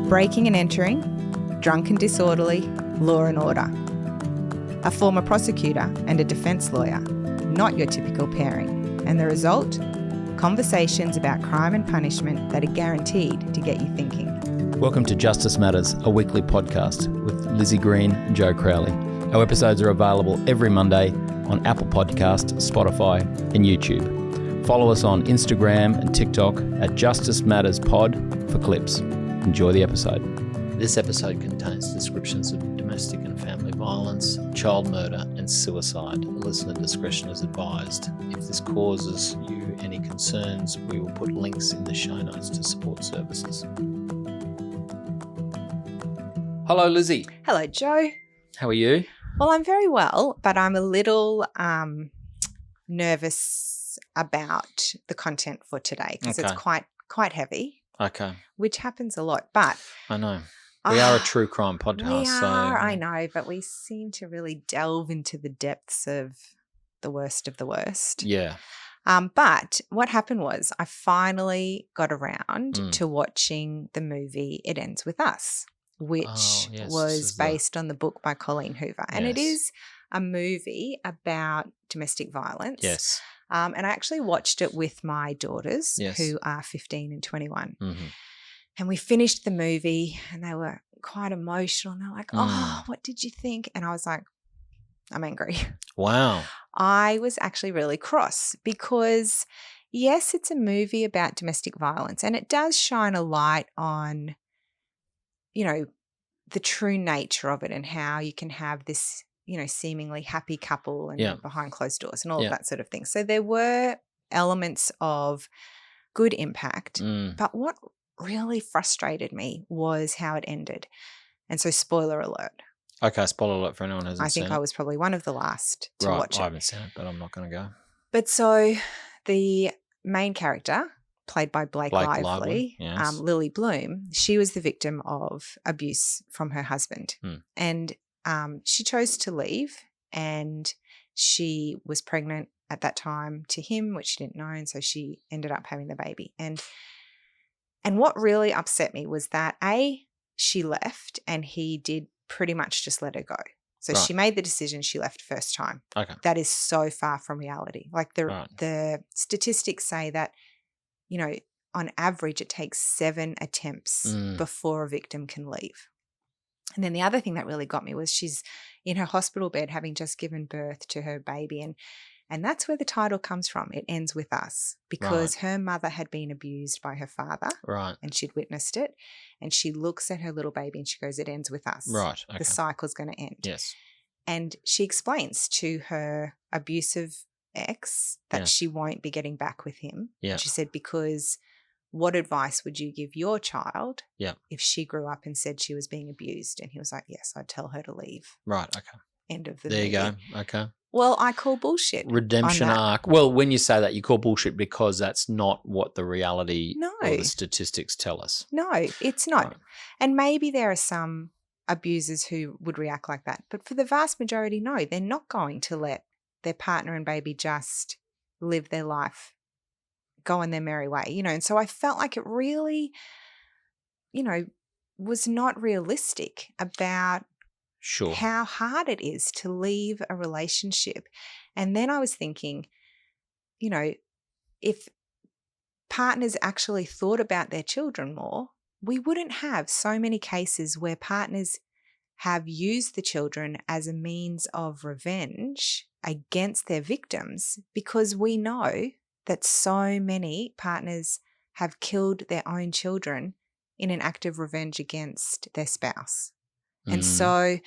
breaking and entering, drunk and disorderly, law and order. A former prosecutor and a defence lawyer, not your typical pairing. And the result? Conversations about crime and punishment that are guaranteed to get you thinking. Welcome to Justice Matters, a weekly podcast with Lizzie Green and Joe Crowley. Our episodes are available every Monday on Apple Podcasts, Spotify and YouTube. Follow us on Instagram and TikTok at Justice Matters Pod for clips. Enjoy the episode. This episode contains descriptions of domestic and family violence, child murder and suicide. Listener discretion is advised. If this causes you any concerns, we will put links in the show notes to support services. Hello, Lizzie. Hello, Joe. How are you? Well, I'm very well, but I'm a little nervous about the content for today because it's quite heavy. Okay. Which happens a lot, but I know. We are a true crime podcast. We are, I know, but we seem to really delve into the depths of the worst of the worst. Yeah. But what happened was I finally got around to watching the movie It Ends With Us, which was based on the book by Colleen Hoover. And it is a movie about domestic violence. Yes. And I actually watched it with my daughters who are 15 and 21. Mm-hmm. And we finished the movie and they were quite emotional. And they're like, oh, what did you think? And I was like, I'm angry. Wow. I was actually really cross because, yes, it's a movie about domestic violence and it does shine a light on, you know, the true nature of it and how you can have this, you know, seemingly happy couple and behind closed doors and all of that sort of thing. So there were elements of good impact. But what really frustrated me was how it ended. And so spoiler alert. Okay, spoiler alert for anyone who hasn't seen it. I think I was probably one of the last to watch it. I haven't seen it, but I'm not going to go. But so the main character, played by Blake Lively, Lily Bloom, she was the victim of abuse from her husband. And she chose to leave and she was pregnant at that time to him, which she didn't know, and so she ended up having the baby. And what really upset me was that, A, she left and he did pretty much just let her go. So she made the decision, she left first time. Okay. That is so far from reality. Like the statistics say that, you know, on average it takes 7 attempts before a victim can leave. And then the other thing that really got me was she's in her hospital bed having just given birth to her baby. And that's where the title comes from. It Ends With Us, because her mother had been abused by her father. Right. And she'd witnessed it. And she looks at her little baby and she goes, it ends with us. Right. Okay. The cycle's going to end. Yes. And she explains to her abusive ex that she won't be getting back with him. Yeah. She said, because what advice would you give your child if she grew up and said she was being abused? And he was like, yes, I'd tell her to leave. Right. Okay. End of the movie. There you go. Okay. Well, I call bullshit. Redemption arc. Well, when you say that, you call bullshit because that's not what the reality or the statistics tell us. No, it's not. Right. And maybe there are some abusers who would react like that. But for the vast majority, no, they're not going to let their partner and baby just live their life, go on their merry way, you know. And so I felt like it really, you know, was not realistic about how hard it is to leave a relationship. And then I was thinking, you know, if partners actually thought about their children more, we wouldn't have so many cases where partners have used the children as a means of revenge against their victims, because we know that so many partners have killed their own children in an act of revenge against their spouse. And so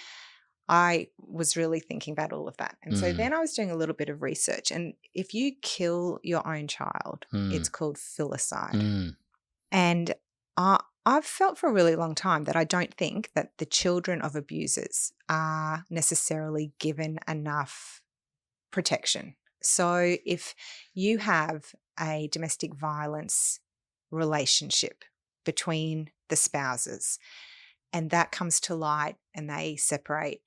I was really thinking about all of that. And so then I was doing a little bit of research. And if you kill your own child, it's called filicide. And I've felt for a really long time that I don't think that the children of abusers are necessarily given enough protection. So if you have a domestic violence relationship between the spouses, and that comes to light and they separate,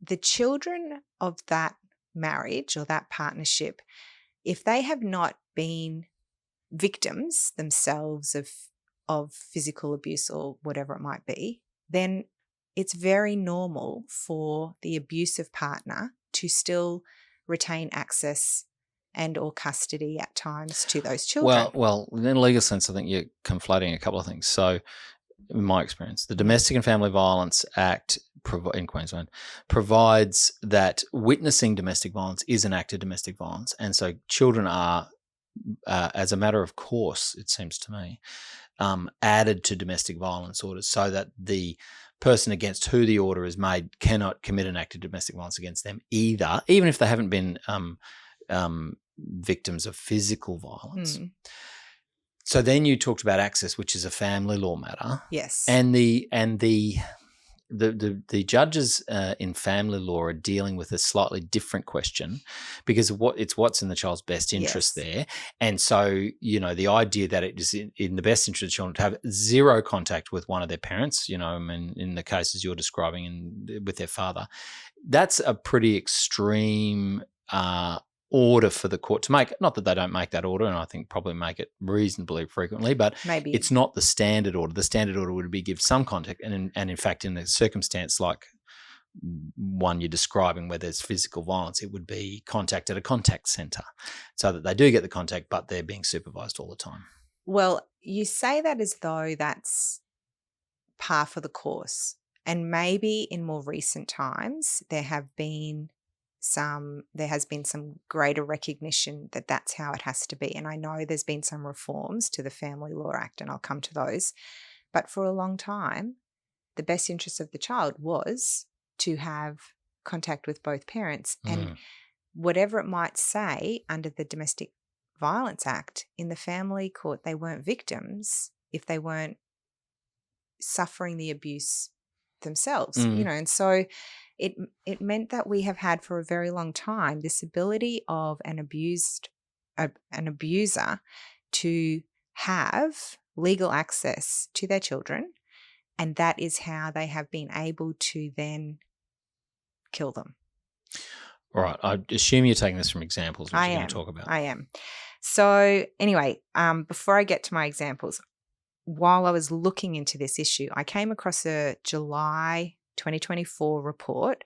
the children of that marriage or that partnership, if they have not been victims themselves of of physical abuse or whatever it might be, then it's very normal for the abusive partner to still retain access and or custody at times to those children. Well, in a legal sense, I think you're conflating a couple of things. So, in my experience, the Domestic and Family Violence Act in Queensland provides that witnessing domestic violence is an act of domestic violence, and so children are, as a matter of course, it seems to me, added to domestic violence orders so that the person against who the order is made cannot commit an act of domestic violence against them either, even if they haven't been victims of physical violence. So then you talked about access, which is a family law matter. Yes. And the judges in family law are dealing with a slightly different question because what's in the child's best interest there. And so, the idea that it is in the best interest of children to have zero contact with one of their parents, in the cases you're describing with their father, that's a pretty extreme order for the court to make. Not that they don't make that order, and I think probably make it reasonably frequently, but maybe it's not the standard order. The standard order would be give some contact, and in fact, in a circumstance like one you're describing where there's physical violence, it would be contact at a contact centre so that they do get the contact, but they're being supervised all the time. Well, you say that as though that's par for the course, and maybe in more recent times there has been some greater recognition that that's how it has to be. And I know there's been some reforms to the Family Law Act, and I'll come to those. But for a long time, the best interest of the child was to have contact with both parents. And whatever it might say under the Domestic Violence Act, in the family court, they weren't victims if they weren't suffering the abuse themselves, and so it meant that we have had for a very long time this ability of an abuser to have legal access to their children, and that is how they have been able to then kill them. All right. I assume you're taking this from examples, which you're going to talk about. I am. So anyway, before I get to my examples, while I was looking into this issue, I came across a July 2024 report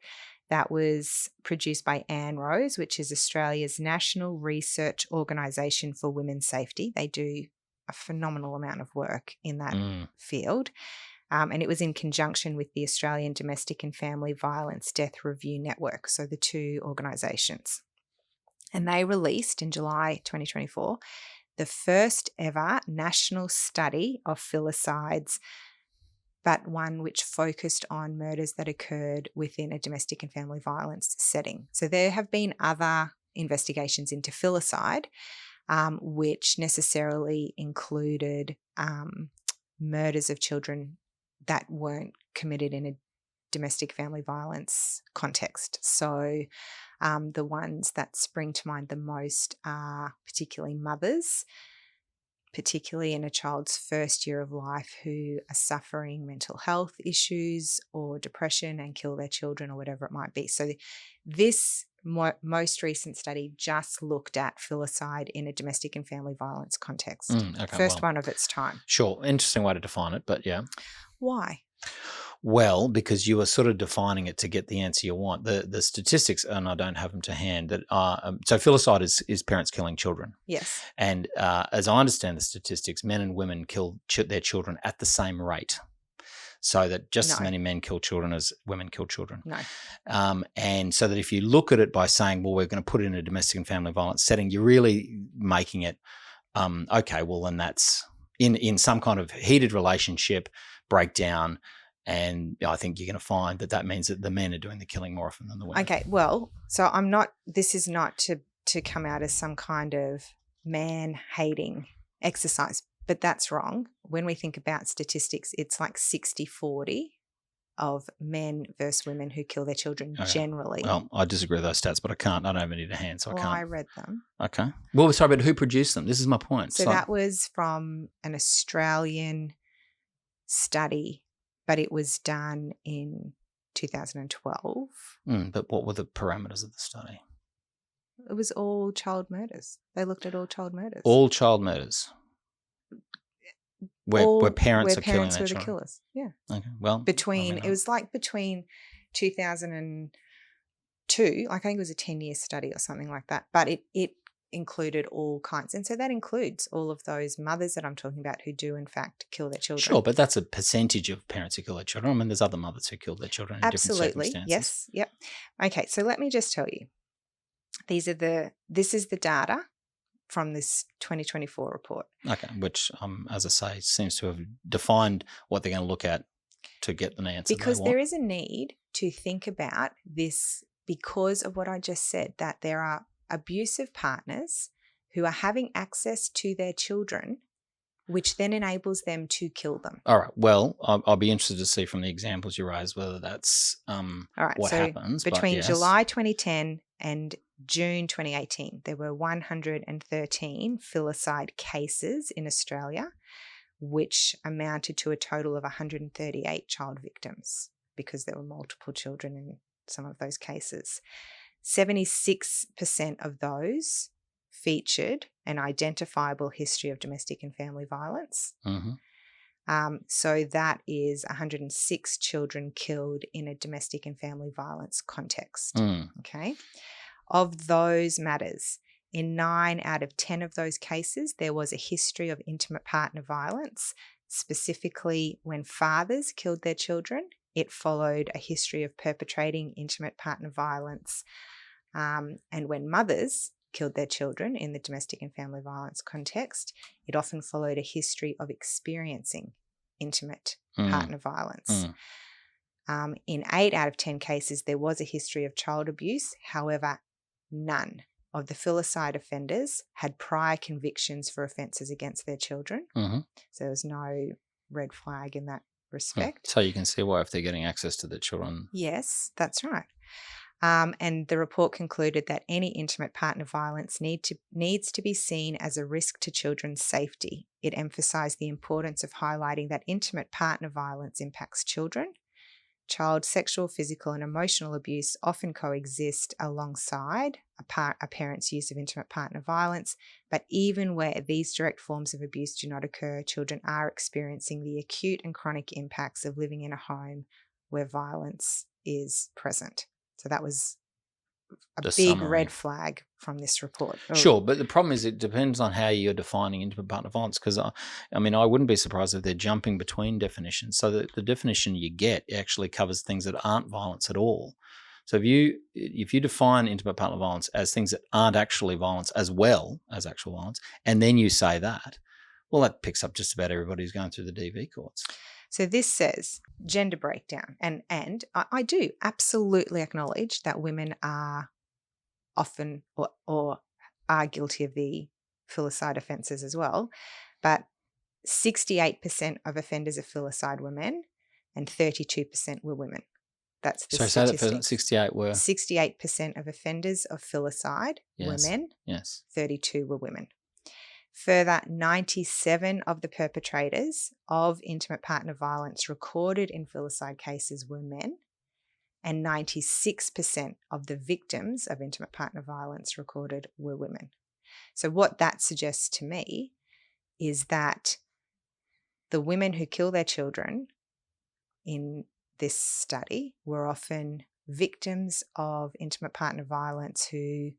that was produced by ANROSE, which is Australia's National Research Organisation for Women's Safety. They do a phenomenal amount of work in that field. And it was in conjunction with the Australian Domestic and Family Violence Death Review Network, so the two organisations. And they released in July 2024 the first ever national study of filicides, but one which focused on murders that occurred within a domestic and family violence setting. So there have been other investigations into filicide, which necessarily included murders of children that weren't committed in a domestic family violence context. So the ones that spring to mind the most are particularly mothers, particularly in a child's first year of life, who are suffering mental health issues or depression and kill their children or whatever it might be. So this most recent study just looked at filicide in a domestic and family violence context. First one of its time. Sure. Interesting way to define it, but yeah. Why? Well, because you are sort of defining it to get the answer you want. The statistics, and I don't have them to hand, that are so filicide is parents killing children. Yes. And as I understand the statistics, men and women kill their children at the same rate. So that just as many men kill children as women kill children. No. And so that if you look at it by saying, well, we're going to put it in a domestic and family violence setting, you're really making it, okay, well, then that's in some kind of heated relationship breakdown. And I think you're going to find that means that the men are doing the killing more often than the women. Okay, well, so this is not to come out as some kind of man-hating exercise, but that's wrong. When we think about statistics, it's like 60-40 of men versus women who kill their children generally. Well, I disagree with those stats, but I don't have any to hand, so I can't. I read them. Okay. Well, sorry, but who produced them? This is my point. So that was from an Australian study, but it was done in 2012. But what were the parameters of the study? It was all child murders. They looked at all child murders. All child murders? where parents where are killing parents their were the children. killers. Yeah. Okay. Well, It was like between 2002, like I think it was a 10-year study or something like that, but it included all kinds. And so that includes all of those mothers that I'm talking about who do in fact kill their children. Sure, but that's a percentage of parents who kill their children. I mean, there's other mothers who kill their children in different circumstances. Yes. Yep. Okay, so let me just tell you. This is the data from this 2024 report. Okay, which, as I say, seems to have defined what they're going to look at to get the answer Because they want. there is a need to think about this because of what I just said, that there are abusive partners who are having access to their children, which then enables them to kill them. All right. Well, I'll be interested to see from the examples you raised whether that's All right, what so happens. Between yes. July 2010 and June 2018, there were 113 filicide cases in Australia, which amounted to a total of 138 child victims because there were multiple children in some of those cases. 76% of those featured an identifiable history of domestic and family violence. Mm-hmm. So that is 106 children killed in a domestic and family violence context. Okay. Of those matters, in 9 out of 10 of those cases, there was a history of intimate partner violence. Specifically, when fathers killed their children, it followed a history of perpetrating intimate partner violence. And when mothers killed their children in the domestic and family violence context, it often followed a history of experiencing intimate partner violence. In 8 out of 10 cases, there was a history of child abuse. However, none of the filicide offenders had prior convictions for offences against their children. Mm-hmm. So there was no red flag in that respect. So you can see why if they're getting access to the children. Yes, that's right. And the report concluded that any intimate partner violence needs to be seen as a risk to children's safety. It emphasised the importance of highlighting that intimate partner violence impacts children. Child sexual, physical and emotional abuse often coexist alongside a parent's use of intimate partner violence, but even where these direct forms of abuse do not occur, children are experiencing the acute and chronic impacts of living in a home where violence is present. So that was a big summary. red flag from this report. Sure, but the problem is it depends on how you're defining intimate partner violence, because I wouldn't be surprised if they're jumping between definitions. So the definition you get actually covers things that aren't violence at all. So if you define intimate partner violence as things that aren't actually violence as well as actual violence, and then you say that, well, that picks up just about everybody who's going through the DV courts. So this says gender breakdown. And I do absolutely acknowledge that women are often or are guilty of the filicide offences as well. But 68% of offenders of filicide were men and 32% were women. That's the statistic. So that 68 were? 68% of offenders of filicide were men. Yes. 32 were women. Further, 97 of the perpetrators of intimate partner violence recorded in filicide cases were men, and 96% of the victims of intimate partner violence recorded were women. So what that suggests to me is that the women who kill their children in this study were often victims of intimate partner violence who,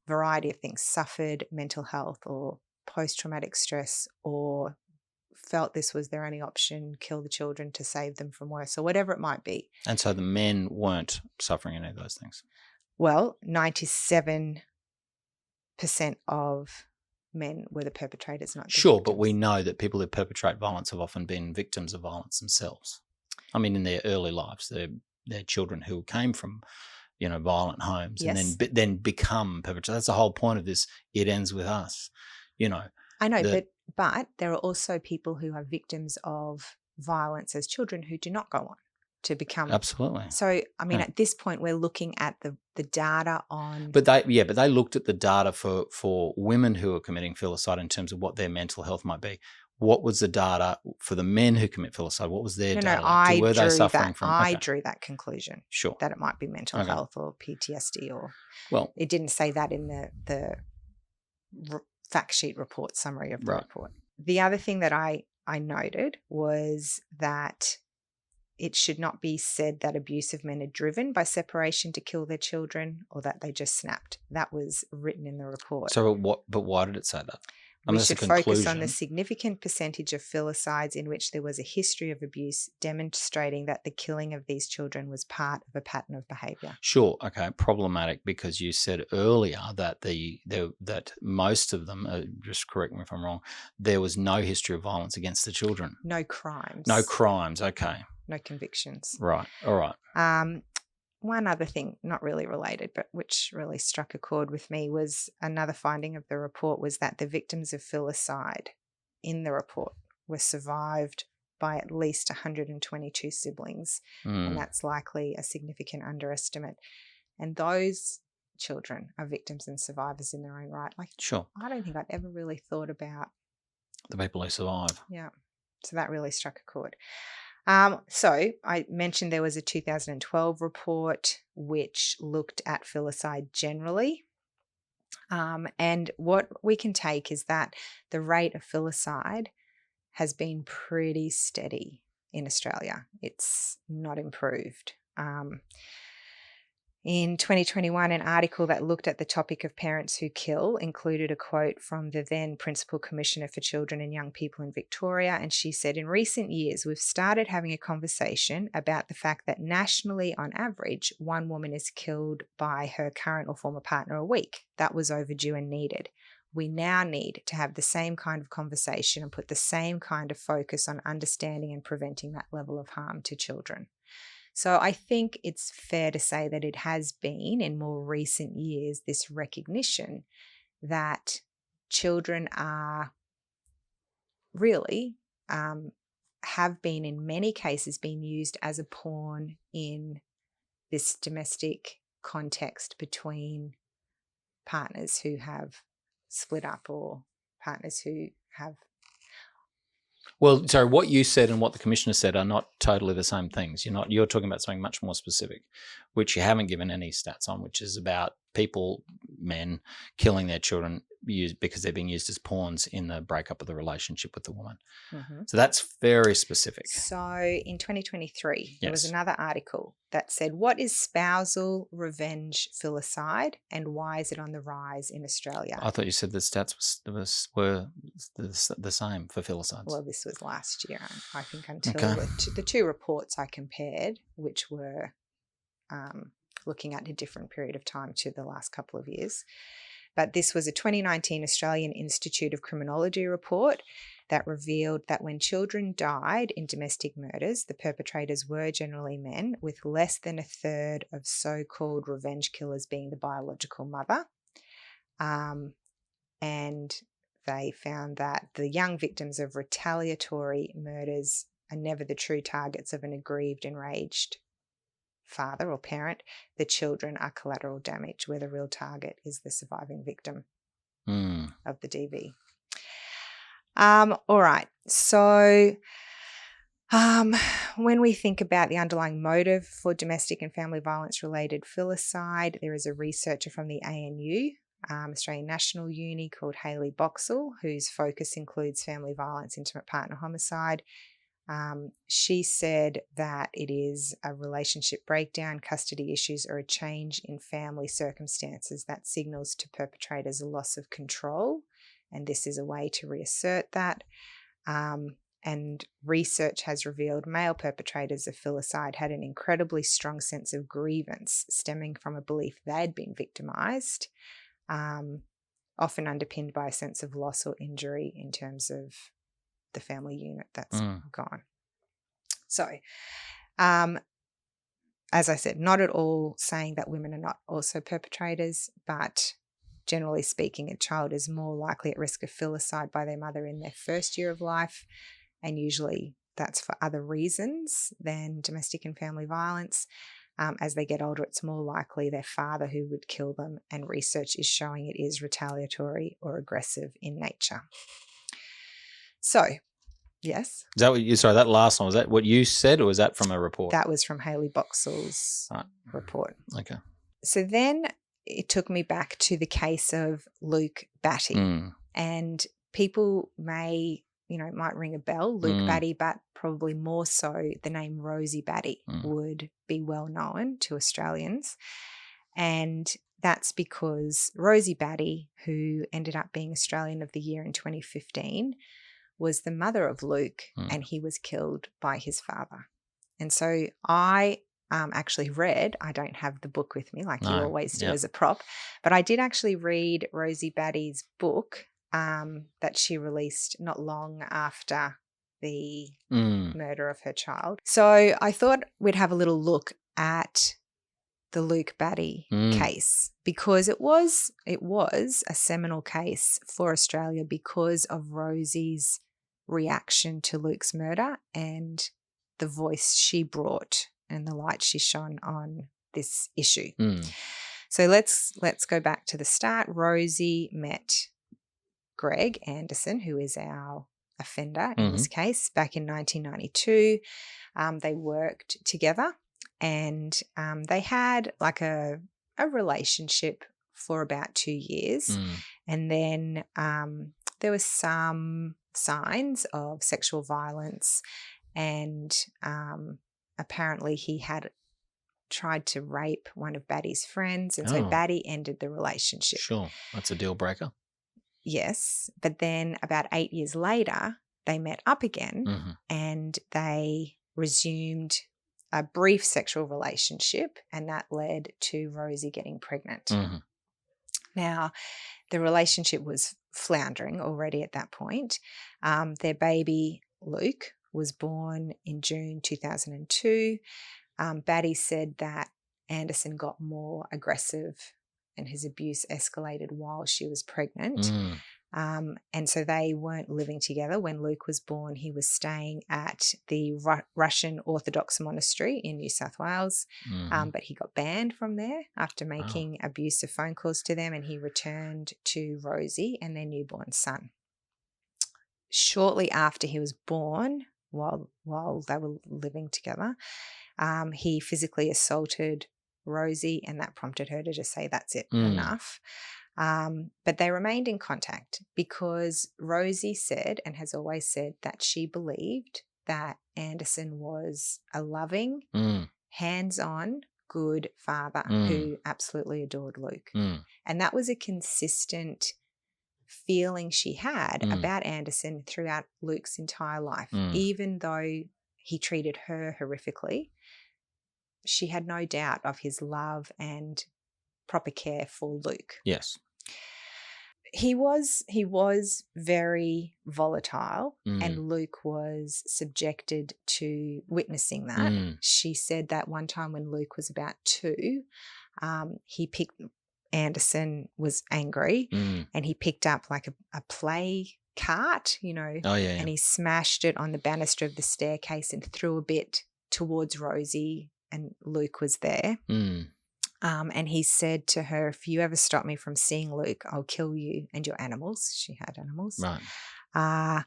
variety of things, suffered mental health or post-traumatic stress or felt this was their only option, kill the children to save them from worse or whatever it might be. And so the men weren't suffering any of those things? Well, 97% of men were the perpetrators, not the Sure, victims. but we know that people who perpetrate violence have often been victims of violence themselves. I mean, in their early lives, they're children who came from, violent homes, Yes. and then become perpetrators. That's the whole point of this. It ends with us, I know, but there are also people who are victims of violence as children who do not go on to become. Absolutely. So, at this point, we're looking at the data on. But they looked at the data for women who are committing filicide in terms of what their mental health might be. What was the data for the men who commit filicide? What was their data like? Were they suffering from? I drew that conclusion. Sure. That it might be mental health or PTSD or. Well, it didn't say that in the fact sheet report summary of the report. the other thing that I noted was that it should not be said that abusive men are driven by separation to kill their children or that they just snapped. That was written in the report. So but why did it say that? We should focus on the significant percentage of filicides in which there was a history of abuse, demonstrating that the killing of these children was part of a pattern of behaviour. Sure, okay, problematic because you said earlier that that most of them, just correct me if I'm wrong, there was no history of violence against the children. No crimes. No crimes, okay. No convictions. Right, all right. One other thing, not really related, but which really struck a chord with me, was another finding of the report was that the victims of filicide in the report were survived by at least 122 siblings, and that's likely a significant underestimate. And those children are victims and survivors in their own right. Like, sure. I don't think I'd ever really thought about the people who survive. Yeah, so that really struck a chord. So I mentioned there was a 2012 report which looked at filicide generally. And what we can take is that the rate of filicide has been pretty steady in Australia. It's not improved. In 2021, an article that looked at the topic of parents who kill included a quote from the then Principal Commissioner for Children and Young People in Victoria, and she said, "In recent years, we've started having a conversation about the fact that nationally, on average, one woman is killed by her current or former partner a week. That was overdue and needed. We now need to have the same kind of conversation and put the same kind of focus on understanding and preventing that level of harm to children." So I think it's fair to say that it has been, in more recent years, this recognition that children are really, have been in many cases been used as a pawn in this domestic context between partners who have split up or partners who have... Well, sorry, what you said and what the Commissioner said are not totally the same things. You're talking about something much more specific, which you haven't given any stats on, which is about men killing their children because they're being used as pawns in the breakup of the relationship with the woman. Mm-hmm. So that's very specific. So in 2023, there was another article that said, "What is spousal revenge filicide and why is it on the rise in Australia?" I thought you said the stats were the same for filicides. Well, this was last year, I think, until the two reports I compared, which were looking at a different period of time to the last couple of years. But this was a 2019 Australian Institute of Criminology report that revealed that when children died in domestic murders, the perpetrators were generally men, with less than a third of so-called revenge killers being the biological mother. And they found that the young victims of retaliatory murders are never the true targets of an aggrieved, enraged father or parent. The children are collateral damage, where the real target is the surviving victim of the DV. All right. So when we think about the underlying motive for domestic and family violence related filicide, there is a researcher from the ANU, Australian National Uni, called Hayley Boxall, whose focus includes family violence, intimate partner homicide. She said that it is a relationship breakdown, custody issues, or a change in family circumstances that signals to perpetrators a loss of control, and this is a way to reassert that. And research has revealed male perpetrators of filicide had an incredibly strong sense of grievance stemming from a belief they'd been victimised, often underpinned by a sense of loss or injury in terms of the family unit that's gone. So, as I said, not at all saying that women are not also perpetrators, but generally speaking, a child is more likely at risk of filicide by their mother in their first year of life, and usually that's for other reasons than domestic and family violence. As they get older, it's more likely their father who would kill them, and research is showing it is retaliatory or aggressive in nature. So, yes. Is that what you? Sorry, that last one, was that what you said, or was that from a report? That was from Hayley Boxall's report. Okay. So then it took me back to the case of Luke Batty, and people may it might ring a bell, Luke Batty, but probably more so the name Rosie Batty would be well known to Australians. And that's because Rosie Batty, who ended up being Australian of the Year in 2015, was the mother of Luke, and he was killed by his father. And so I actually read, I don't have the book with me like you always do as a prop, but I did actually read Rosie Batty's book that she released not long after the murder of her child. So I thought we'd have a little look at the Luke Batty case, because it was a seminal case for Australia because of Rosie's reaction to Luke's murder and the voice she brought and the light she shone on this issue. So let's go back to the start. Rosie met Greg Anderson, who is our offender in this case, back in 1992. They worked together, and they had like a relationship for about 2 years. And then there were some signs of sexual violence, and apparently he had tried to rape one of Batty's friends, and so Batty ended the relationship. Sure, that's a deal breaker. Yes, but then about 8 years later, they met up again and they resumed a brief sexual relationship, and that led to Rosie getting pregnant. Now, the relationship was floundering already at that point. Their baby, Luke, was born in June 2002. Batty said that Anderson got more aggressive and his abuse escalated while she was pregnant. And so they weren't living together. When Luke was born, he was staying at the Russian Orthodox monastery in New South Wales, but he got banned from there after making abusive phone calls to them, and he returned to Rosie and their newborn son. Shortly after he was born, while they were living together, he physically assaulted Rosie, and that prompted her to just say, that's it, enough. But they remained in contact because Rosie said, and has always said, that she believed that Anderson was a loving, hands-on, good father who absolutely adored Luke. And that was a consistent feeling she had about Anderson throughout Luke's entire life. Even though he treated her horrifically, she had no doubt of his love and proper care for Luke. Yes. He was very volatile, and Luke was subjected to witnessing that. She said that one time when Luke was about 2, Anderson was angry, and he picked up like a play cart, and he smashed it on the banister of the staircase and threw a bit towards Rosie, and Luke was there. And he said to her, if you ever stop me from seeing Luke, I'll kill you and your animals. She had animals. Right.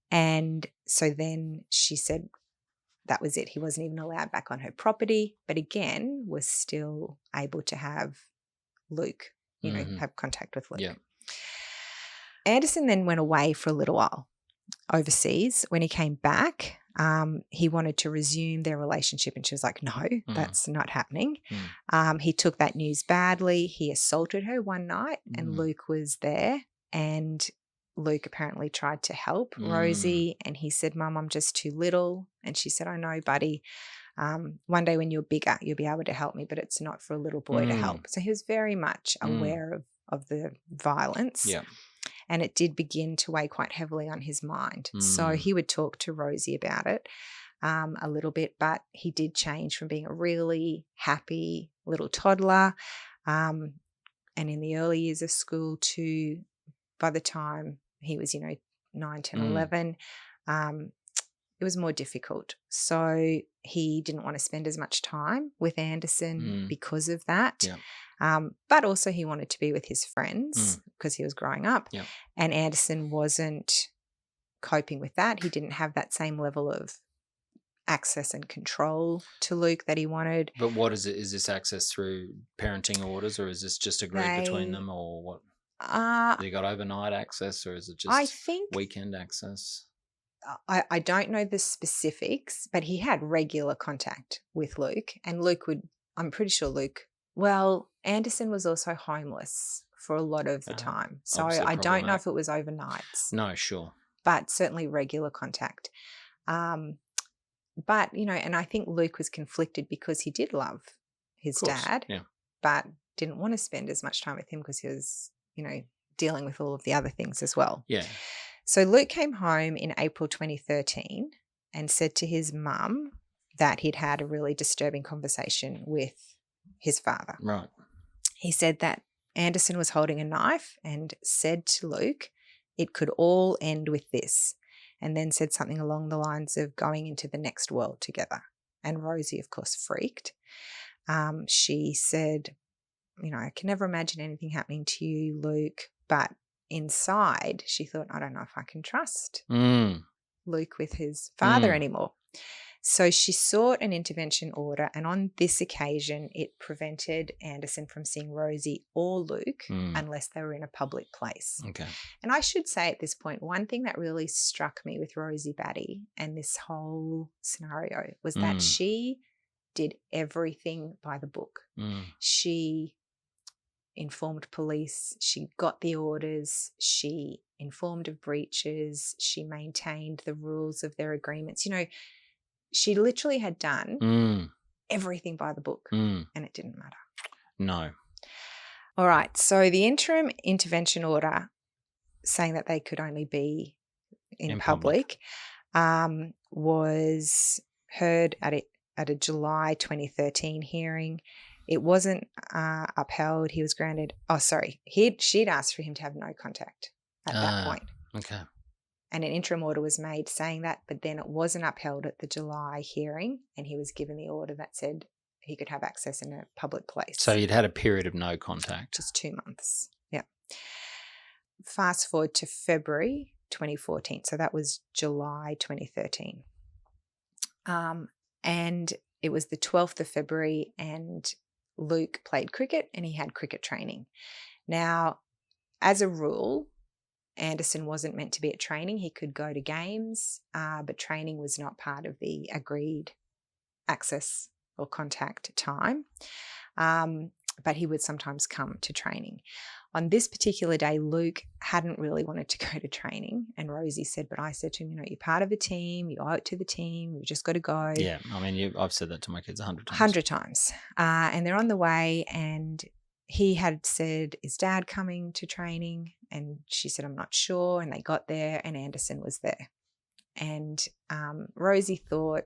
And so then she said that was it. He wasn't even allowed back on her property, but again was still able to have Luke, have contact with Luke. Yeah. Anderson then went away for a little while overseas. When he came back, he wanted to resume their relationship, and she was like, no, that's not happening. He took that news badly. He assaulted her one night, and Luke was there, and Luke apparently tried to help Rosie, and he said, Mum, I'm just too little. And she said, I know, buddy. One day when you're bigger, you'll be able to help me, but it's not for a little boy to help. So he was very much aware of the violence. Yeah. And it did begin to weigh quite heavily on his mind. So he would talk to Rosie about it a little bit, but he did change from being a really happy little toddler and in the early years of school to by the time he was, 9, 10, 11, it was more difficult. So he didn't want to spend as much time with Anderson because of that. Yeah. But also he wanted to be with his friends because he was growing up. Yeah. And Anderson wasn't coping with that. He didn't have that same level of access and control to Luke that he wanted. But what is it? Is this access through parenting orders, or is this just agreed between them, or what? They got overnight access, or is it just weekend access? I don't know the specifics, but he had regular contact with Luke, and I'm pretty sure Anderson was also homeless for a lot of the time. So I don't know if it was overnights. No, sure. But certainly regular contact. But, and I think Luke was conflicted because he did love his dad, but didn't want to spend as much time with him because he was, dealing with all of the other things as well. Yeah. So Luke came home in April 2013 and said to his mum that he'd had a really disturbing conversation with his father. Right. He said that Anderson was holding a knife and said to Luke, it could all end with this, and then said something along the lines of going into the next world together. And Rosie, of course, freaked. She said, I can never imagine anything happening to you, Luke, but inside she thought, I don't know if I can trust Luke with his father anymore. So she sought an intervention order, and on this occasion it prevented Anderson from seeing Rosie or Luke unless they were in a public place. Okay. And I should say at this point, one thing that really struck me with Rosie Batty and this whole scenario was that she did everything by the book. She informed police, she got the orders, she informed of breaches, she maintained the rules of their agreements. She literally had done everything by the book and it didn't matter. No. All right. So the interim intervention order saying that they could only be in public was heard at a July 2013 hearing. It wasn't upheld. He was granted. Oh, sorry. She'd asked for him to have no contact at that point. Okay. And an interim order was made saying that, but then it wasn't upheld at the July hearing, and he was given the order that said he could have access in a public place. So you'd had a period of no contact. Just 2 months. Yeah. Fast forward to February 2014. So that was July 2013. And it was the 12th of February, and Luke played cricket and he had cricket training. Now, as a rule, Anderson wasn't meant to be at training. He could go to games, but training was not part of the agreed access or contact time. But he would sometimes come to training. On this particular day, Luke hadn't really wanted to go to training, and Rosie said, but I said to him, you're part of a team, you owe it to the team, you just got to go. Yeah, I mean, I've said that to my kids 100 times. 100 times. And they're on the way, and he had said, is Dad coming to training? And she said, I'm not sure. And they got there, and Anderson was there. And Rosie thought,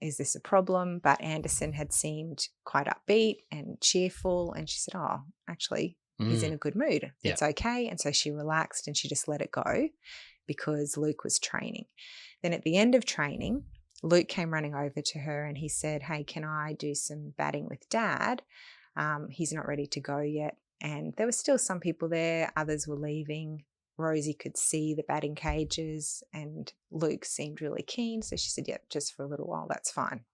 is this a problem? But Anderson had seemed quite upbeat and cheerful, and she said, oh, actually, he's in a good mood. Yeah. It's okay. And so she relaxed and she just let it go because Luke was training. Then at the end of training, Luke came running over to her and he said, hey, can I do some batting with Dad? He's not ready to go yet. And there were still some people there. Others were leaving. Rosie could see the batting cages and Luke seemed really keen. So she said, yep, just for a little while, that's fine.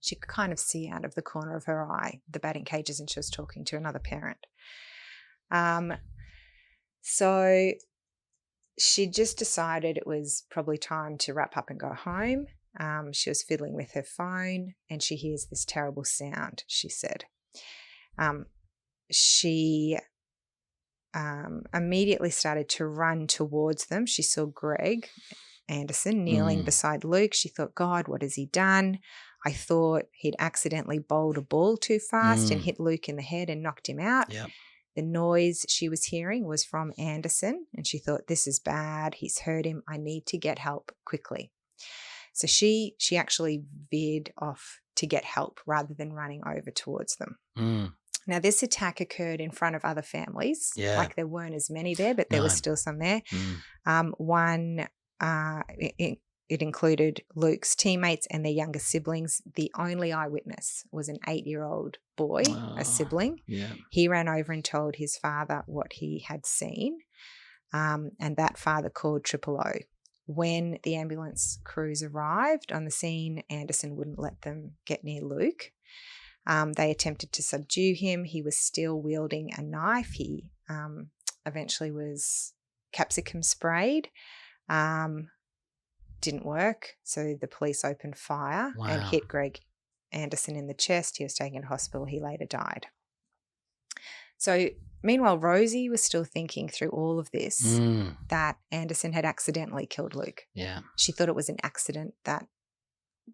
She could kind of see out of the corner of her eye the batting cages, and she was talking to another parent. So she just decided it was probably time to wrap up and go home. She was fiddling with her phone and she hears this terrible sound, she said. She immediately started to run towards them. She saw Greg Anderson kneeling beside Luke. She thought, God, what has he done? I thought he'd accidentally bowled a ball too fast and hit Luke in the head and knocked him out. Yep. The noise she was hearing was from Anderson, and she thought, this is bad. He's hurt him. I need to get help quickly. So she actually veered off to get help rather than running over towards them. Now, this attack occurred in front of other families. Yeah. Like there weren't as many there, but there was still some there. It included Luke's teammates and their younger siblings. The only eyewitness was an 8-year-old boy, a sibling. Yeah. He ran over and told his father what he had seen, and that father called 000. When the ambulance crews arrived on the scene, Anderson wouldn't let them get near Luke. They attempted to subdue him. He was still wielding a knife. He eventually was capsicum sprayed. didn't work, so the police opened fire and Wow. hit Greg Anderson in the chest. He was taken to hospital. He later died. So meanwhile, Rosie was still thinking through all of this, that Anderson had accidentally killed Luke. Yeah. She thought it was an accident that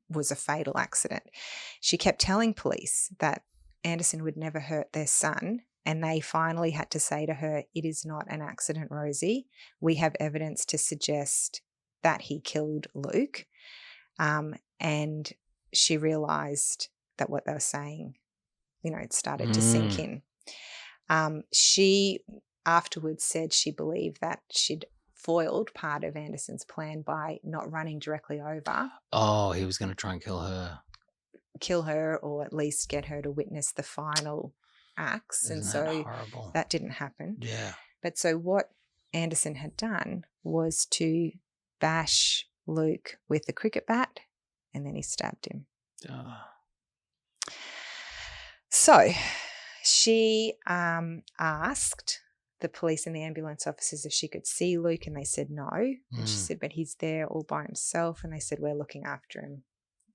was a fatal accident. She kept telling police that Anderson would never hurt their son, and they finally had to say to her, "It is not an accident, Rosie. We have evidence to suggest that he killed Luke." And she realised that what they were saying, it started to sink in. She afterwards said she believed that she'd foiled part of Anderson's plan by not running directly over. Oh, he was going to try and kill her. Or at least get her to witness the final acts. Isn't and that so horrible? that didn't happen. Yeah. But so what Anderson had done was to bash Luke with the cricket bat, and then he stabbed him. Oh. So she asked the police and the ambulance officers if she could see Luke, and they said no. And she said, but he's there all by himself. And they said, we're looking after him.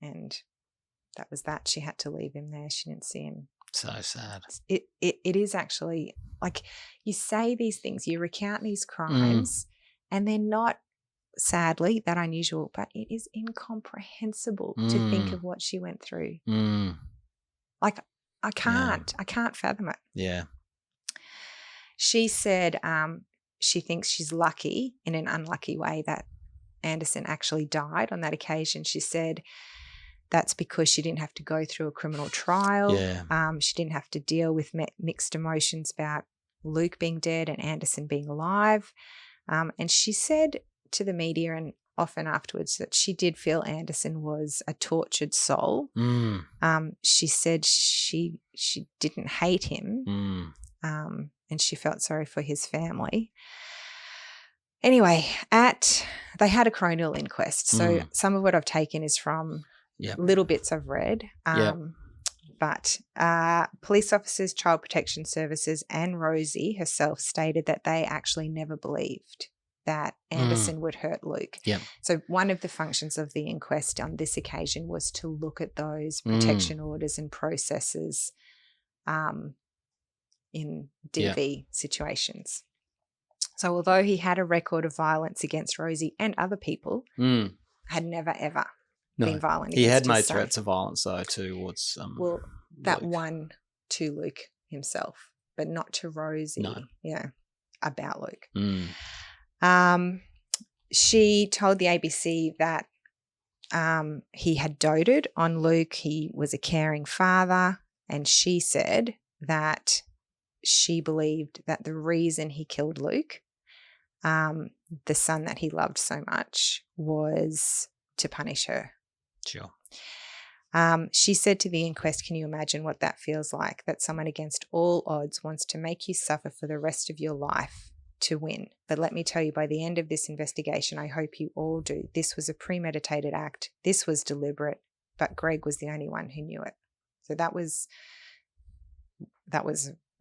And that was that. She had to leave him there. She didn't see him. So sad. It is actually, like, you say these things, you recount these crimes, and they're not, sadly, that unusual, but it is incomprehensible to think of what she went through. Like, I can't fathom it. Yeah. She said she thinks she's lucky in an unlucky way that Anderson actually died on that occasion. She said that's because she didn't have to go through a criminal trial. Yeah. She didn't have to deal with mixed emotions about Luke being dead and Anderson being alive. And she said to the media and often afterwards that she did feel Anderson was a tortured soul. She said she didn't hate him, and she felt sorry for his family. Anyway, they had a coronial inquest. So some of what I've taken is from little bits I've read. But police officers, Child Protection Services, and Rosie herself stated that they actually never believed that Anderson would hurt Luke. So one of the functions of the inquest on this occasion was to look at those protection orders and processes in DV situations. So although he had a record of violence against Rosie and other people, had never, ever been violent against He had his made son. threats of violence, though, towards that Luke. one to Luke himself, but not to Rosie. No. Yeah, about Luke. She told the ABC that he had doted on Luke. He was a caring father, and she said that she believed that the reason he killed Luke, the son that he loved so much, was to punish her. Sure. She said to the inquest, can you imagine what that feels like, that someone against all odds wants to make you suffer for the rest of your life to win? But let me tell you, by the end of this investigation, I hope you all do. This was a premeditated act. This was deliberate, but Greg was the only one who knew it. So that was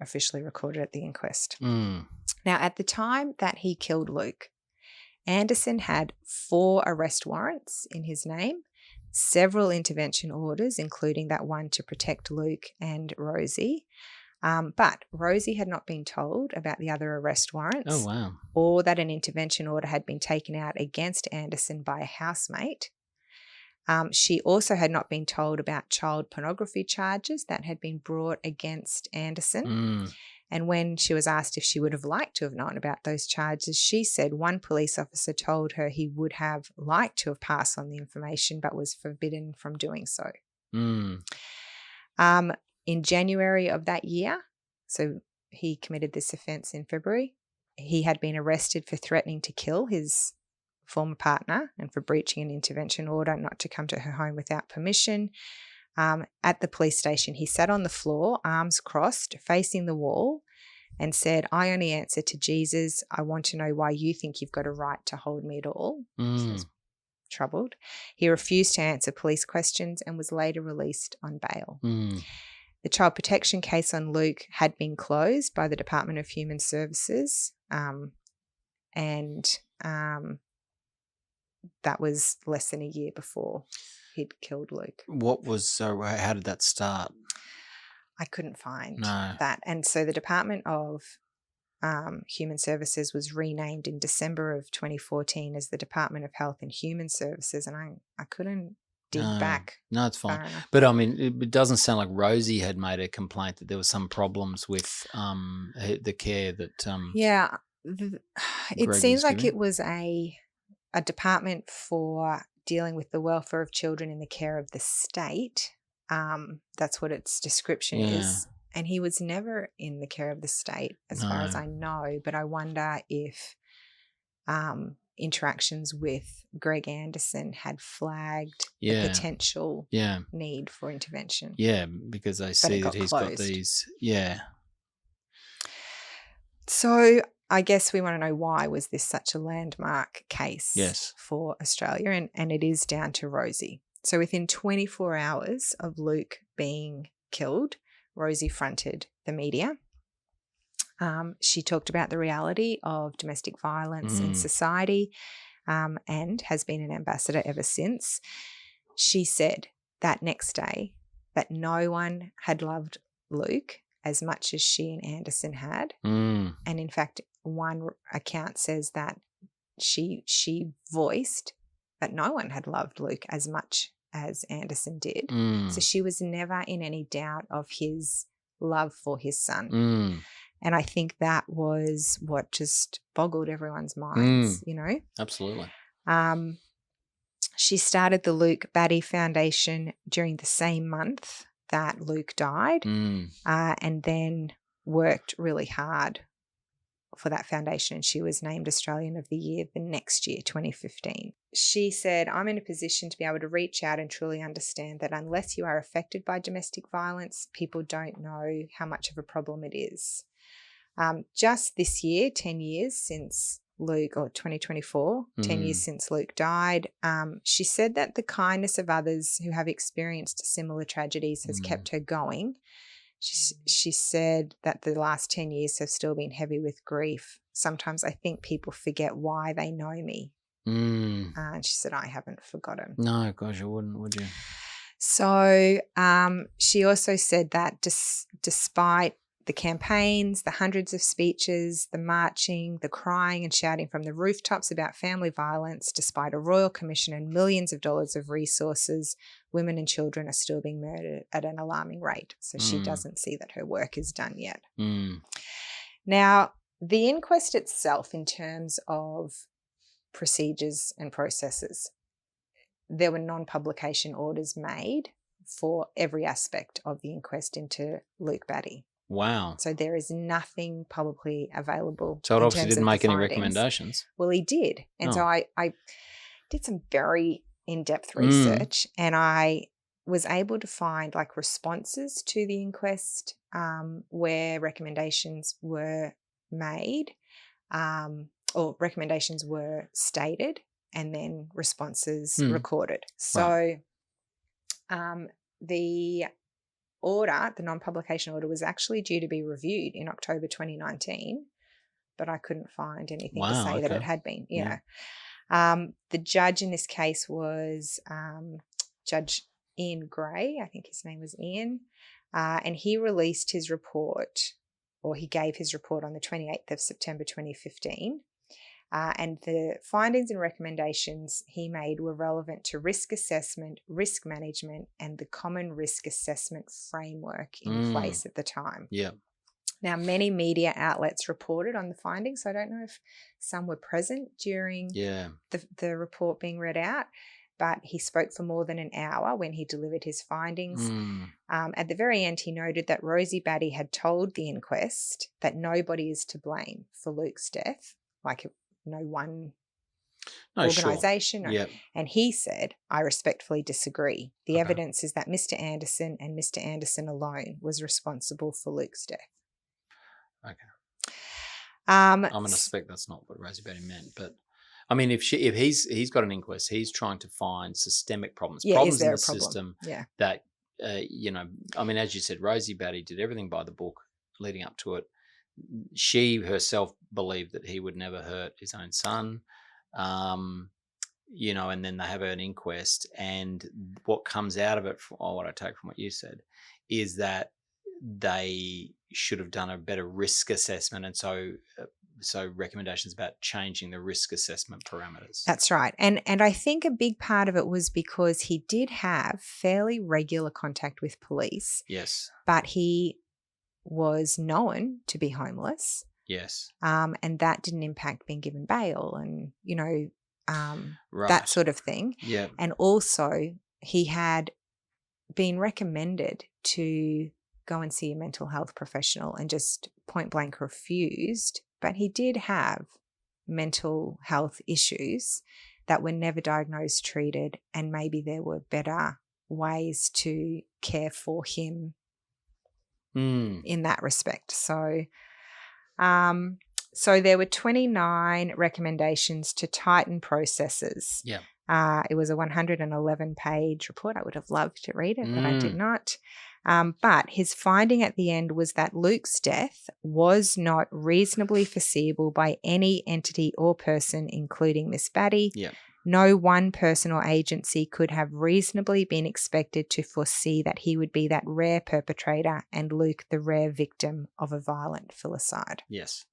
officially recorded at the inquest. Now, at the time that he killed Luke, Anderson had 4 arrest warrants in his name, several intervention orders, including that one to protect Luke and Rosie. But Rosie had not been told about the other arrest warrants. Oh, wow. Or that an intervention order had been taken out against Anderson by a housemate. She also had not been told about child pornography charges that had been brought against Anderson. And when she was asked if she would have liked to have known about those charges, she said one police officer told her he would have liked to have passed on the information but was forbidden from doing so. In January of that year, so he committed this offence in February, he had been arrested for threatening to kill his former partner and for breaching an intervention order not to come to her home without permission. At the police station, he sat on the floor, arms crossed, facing the wall, and said, I only answer to Jesus. I want to know why you think you've got a right to hold me at all. So he was troubled. He refused to answer police questions and was later released on bail. The child protection case on Luke had been closed by the Department of Human Services, and that was less than a year before he'd killed Luke. How did that start? I couldn't find No. that. And so the Department of Human Services was renamed in December of 2014 as the Department of Health and Human Services, and I couldn't dig back. No, it's fine. far enough. But I mean, it doesn't sound like Rosie had made a complaint that there was some problems with the care that. Yeah, it Greg seems was like giving? it was a department for dealing with the welfare of children in the care of the state. That's what its description is. And he was never in the care of the state, as far as I know. But I wonder if interactions with Greg Anderson had flagged the potential need for intervention. Yeah, because they see that he's got these. Yeah. So I guess we want to know, why was this such a landmark case for Australia? And it is down to Rosie. So within 24 hours of Luke being killed, Rosie fronted the media. She talked about the reality of domestic violence in society and has been an ambassador ever since. She said that next day that no one had loved Luke as much as she and Anderson had. And in fact, one account says that she voiced that no one had loved Luke as much as Anderson did. So she was never in any doubt of his love for his son. And I think that was what just boggled everyone's minds, you know? Absolutely. She started the Luke Batty Foundation during the same month that Luke died, and then worked really hard for that foundation. She was named Australian of the Year the next year, 2015. She said, "I'm in a position to be able to reach out and truly understand that unless you are affected by domestic violence, people don't know how much of a problem it is." Just this year, 10 years since Luke, or 2024, 10 years since Luke died, she said that the kindness of others who have experienced similar tragedies has kept her going. She said that the last 10 years have still been heavy with grief. Sometimes I think people forget why they know me. And she said, I haven't forgotten. No, gosh, you wouldn't, would you? So she also said that despite the campaigns, the hundreds of speeches, the marching, the crying and shouting from the rooftops about family violence, despite a royal commission and millions of dollars of resources, women and children are still being murdered at an alarming rate. So she doesn't see that her work is done yet. Now, the inquest itself, in terms of procedures and processes, there were non-publication orders made for every aspect of the inquest into Luke Batty. Wow. So there is nothing publicly available. So it obviously didn't make any recommendations. Well, he did. And so I did some very in-depth research, and I was able to find like responses to the inquest where recommendations were made or recommendations were stated and then responses recorded. So the order, the non-publication order, was actually due to be reviewed in October 2019, but I couldn't find anything to say that it had been. The judge in this case was Judge Ian Gray, I think his name was Ian, and he released his report, or he gave his report on the 28th of September 2015. And the findings and recommendations he made were relevant to risk assessment, risk management, and the common risk assessment framework in place at the time. Yeah. Now, many media outlets reported on the findings. I don't know if some were present during the report being read out, but he spoke for more than an hour when he delivered his findings. At the very end, he noted that Rosie Batty had told the inquest that nobody is to blame for Luke's death, like no one organisation. And he said, I respectfully disagree. The evidence is that Mr. Anderson and Mr. Anderson alone was responsible for Luke's death. Okay. I'm going to suspect that's not what Rosie Batty meant, but I mean, if he's got an inquest, he's trying to find systemic problems, problems in the system that, I mean, as you said, Rosie Batty did everything by the book leading up to it. She herself believed that he would never hurt his own son. and then they have an inquest, and what comes out of it, what I take from what you said, is that they should have done a better risk assessment, and so recommendations about changing the risk assessment parameters. That's right. And I think a big part of it was because he did have fairly regular contact with police. Yes. But he was known to be homeless. Yes. And that didn't impact being given bail and, Right. that sort of thing. Yeah. And also he had been recommended to go and see a mental health professional and just point blank refused. But he did have mental health issues that were never diagnosed, treated, and maybe there were better ways to care for him in that respect. So there were 29 recommendations to tighten processes. Yeah. It was a 111-page report. I would have loved to read it, but I did not. But his finding at the end was that Luke's death was not reasonably foreseeable by any entity or person, including Miss Batty. Yeah. No one person or agency could have reasonably been expected to foresee that he would be that rare perpetrator and Luke the rare victim of a violent filicide. Yes.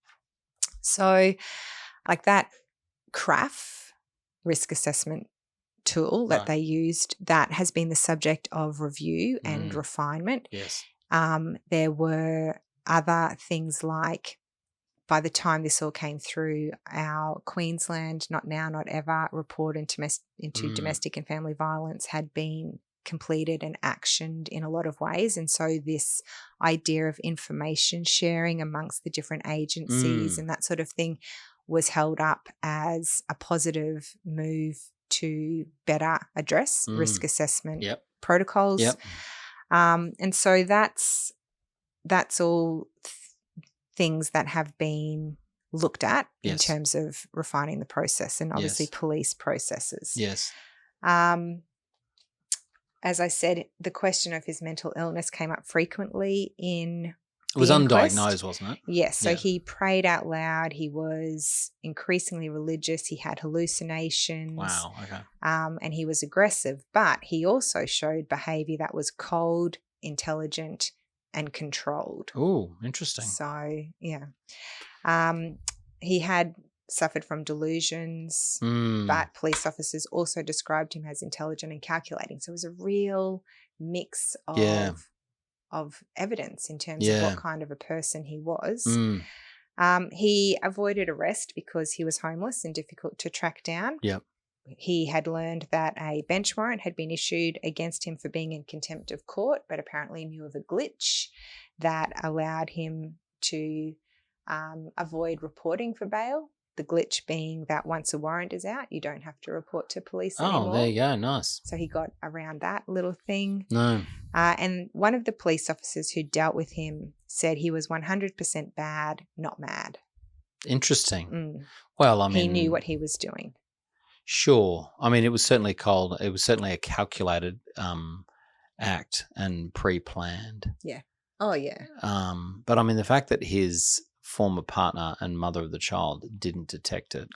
So, like that CRAF, risk assessment tool that they used, that has been the subject of review and refinement. Yes. There were other things like, by the time this all came through, our Queensland Not Now, Not Ever report into domestic and family violence had been completed and actioned in a lot of ways. And so this idea of information sharing amongst the different agencies and that sort of thing was held up as a positive move to better address risk assessment protocols. Yep. And so that's all things that have been looked at in terms of refining the process and obviously police processes. Yes. As I said, the question of his mental illness came up frequently in It was inquest. undiagnosed, wasn't it? Yes. So he prayed out loud. He was increasingly religious. He had hallucinations. Wow. Okay. And he was aggressive, but he also showed behaviour that was cold, intelligent, and controlled. Oh, interesting. So, yeah. He had suffered from delusions, but police officers also described him as intelligent and calculating. So it was a real mix of evidence in terms of what kind of a person he was. He avoided arrest because he was homeless and difficult to track down. Yep. He had learned that a bench warrant had been issued against him for being in contempt of court, but apparently knew of a glitch that allowed him to avoid reporting for bail. The glitch being that once a warrant is out, you don't have to report to police anymore. Oh, there you go. Nice. So he got around that little thing. No. And one of the police officers who dealt with him said he was 100% bad, not mad. Interesting. Well, I mean, he knew what he was doing. Sure. I mean, it was certainly cold. It was certainly a calculated act and pre-planned. Yeah. Oh, yeah. But I mean, the fact that his former partner and mother of the child didn't detect it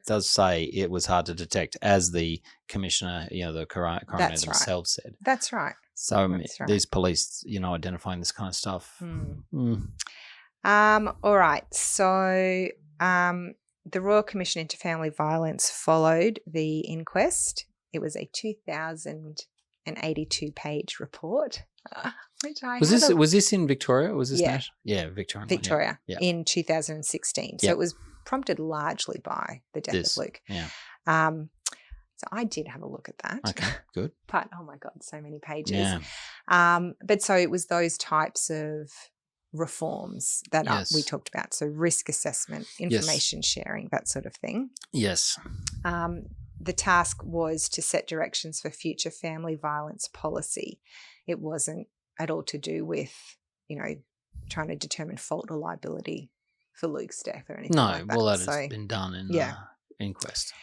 does say it was hard to detect, as the commissioner, the coroner themselves said. That's right. So these police, identifying this kind of stuff. All right. So the Royal Commission into Family Violence followed the inquest. It was a 2,082-page report. Was this in Victoria? Was this national? Yeah, Victoria in 2016. So it was prompted largely by the death of Luke. Yeah. So I did have a look at that. Okay, good. But oh my God, so many pages. Yeah. But so it was those types of reforms that we talked about. So risk assessment, information sharing, that sort of thing. Yes. The task was to set directions for future family violence policy. It wasn't at all to do with, trying to determine fault or liability for Luke's death or anything like that. No, well, that has been done in the inquest.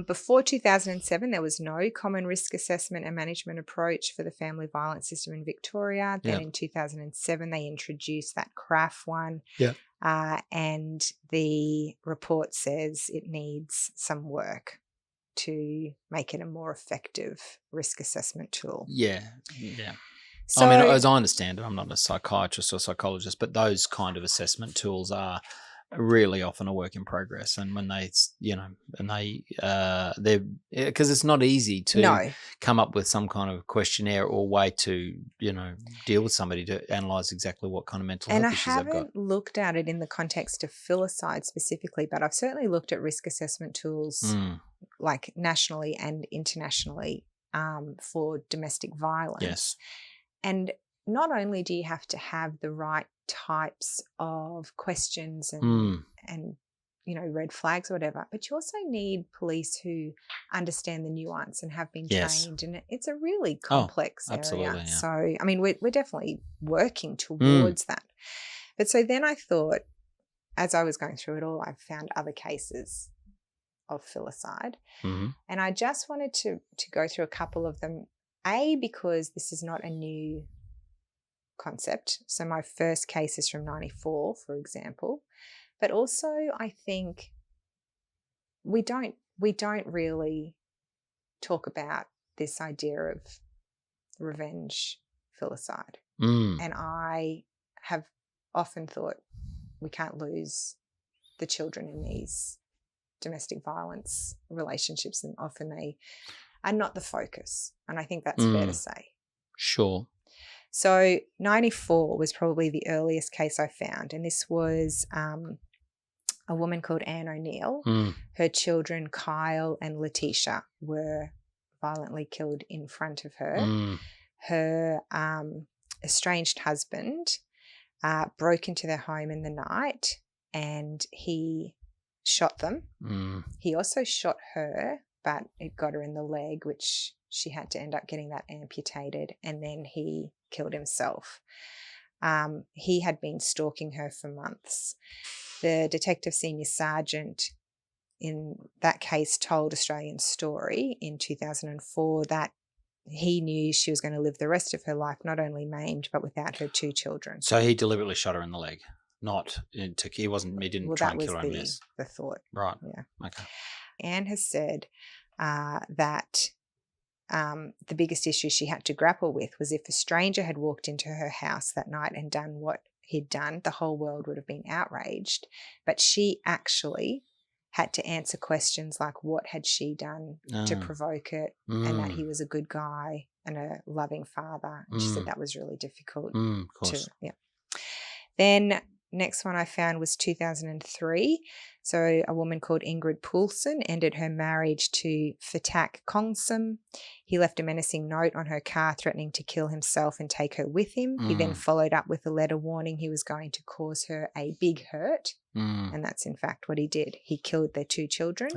Before 2007, there was no common risk assessment and management approach for the family violence system in Victoria. Then in 2007, they introduced that CRAF one. Yeah. And the report says it needs some work. to make it a more effective risk assessment tool. Yeah. So, I mean, as I understand it, I'm not a psychiatrist or psychologist, but those kind of assessment tools are really often a work in progress. And when they, they're because it's not easy to come up with some kind of questionnaire or way to, deal with somebody to analyze exactly what kind of mental health issues they've got. And I haven't looked at it in the context of Filicide specifically, but I've certainly looked at risk assessment tools like nationally and internationally for domestic violence. Yes. And not only do you have to have the right types of questions and red flags or whatever, but you also need police who understand the nuance and have been trained. And it's a really complex area. Yeah. So, I mean, we're definitely working towards that. But so then I thought, as I was going through it all, I found other cases of Filicide. And I just wanted to go through a couple of them. Because this is not a new concept. So my first case is from 94, for example. But also I think we don't really talk about this idea of revenge Filicide. And I have often thought we can't lose the children in these domestic violence relationships, and often they are not the focus. And I think that's fair to say. Sure. So 94 was probably the earliest case I found. And this was a woman called Anne O'Neill. Her children, Kyle and Letitia, were violently killed in front of her. Her estranged husband broke into their home in the night and he shot them. He also shot her, but it got her in the leg, which she had to end up getting that amputated, and then he killed himself. He had been stalking her for months. The detective senior sergeant in that case told Australian Story in 2004 that he knew she was going to live the rest of her life not only maimed but without her 2 children. So he deliberately shot her in the leg. He didn't try and kill her and miss. The thought. Right. Yeah. Okay. Anne has said that the biggest issue she had to grapple with was if a stranger had walked into her house that night and done what he'd done, the whole world would have been outraged. But she actually had to answer questions like what had she done to provoke it, and that he was a good guy and a loving father. And she said that was really difficult. Of course. Then next one I found was 2003. So a woman called Ingrid Poulsen ended her marriage to Fatak Kongsum. He left a menacing note on her car threatening to kill himself and take her with him. He then followed up with a letter warning he was going to cause her a big hurt. And that's in fact what he did. He killed their 2 children